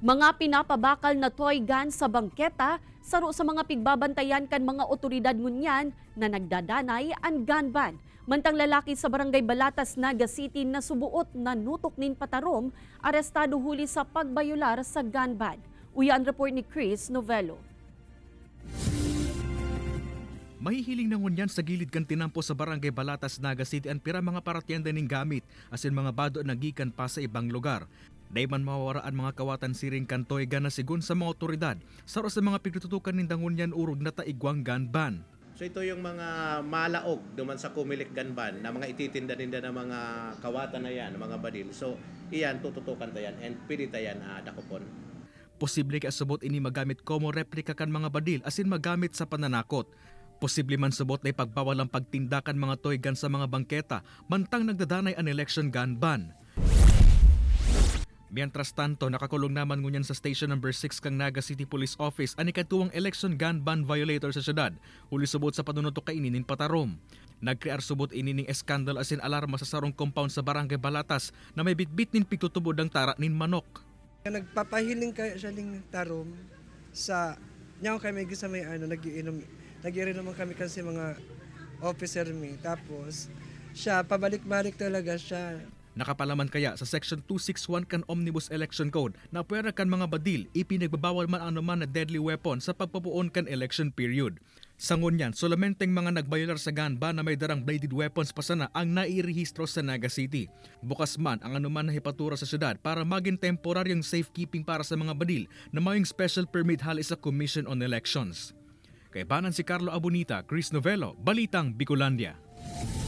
Mga pinapabakal na toy gun sa bangketa, saro sa mga pigbabantayan kan mga otoridad ngunyan na nagdadanay ang gun ban. Mantang lalaki sa Barangay Balatas, Naga City na subuot na nutok nin patarom, arestado huli sa pagbayular sa gun ban. Uyan report ni Chris Novello. Mahihiling na ngunyan sa gilid kan tinampo sa Barangay Balatas, Naga City ang pira mga paratyenda ning gamit asin mga bado na gikan pa sa ibang lugar. Day man mawawaraan mga kawatan siring kantoy gana sigun sa mga otoridad saro sa mga pigtututukan ning dangunyan urog na taigwang gun ban. So ito yung mga malaog duman sa Kumilik gun ban na mga ititinda-tinda ng mga kawatan na yan, mga badil. So iyan tututukan tayan and pili tayan dakopon. Posible ka subot ini magamit como replika kan mga badil asin magamit sa pananakot. Posible man subot na ipagbawal ang pagtindakan mga toy gun sa mga bangketa mantang nagdadanay ang election gun ban. Mientras tanto, nakakulong naman ngunyan sa Station No. 6 kang Naga City Police Office ang ikatuwang election gun ban violator sa syudad. Huli subot sa panunutok kay ininin patarom. Nagkrear subot inining eskandal asin alarma sa sarong compound sa Barangay Balatas na may bitbit nin pigtutubod ang tara nin manok. Nagpapahiling kaya siya ning tarom sa nyaw kami sa may nagiinom naman kami kasi mga officer mi. Tapos siya pabalik-balik talaga siya. Nakapalaman kaya sa Section 261 kan Omnibus Election Code na pwera kan mga badil ipinagbabawal man anuman na deadly weapon sa pagpapuon kan election period. Sa ngunyan, solamenteng mga nagbayular sa gun ban na may darang bladed weapons pa sana ang nairehistro sa Naga City. Bukas man ang anuman na hipatura sa syudad para maging temporaryong safekeeping para sa mga badil na mayong special permit hali sa Commission on Elections. Kay banan si Carlo Abunita, Chris Novello, Balitang Bicolandia.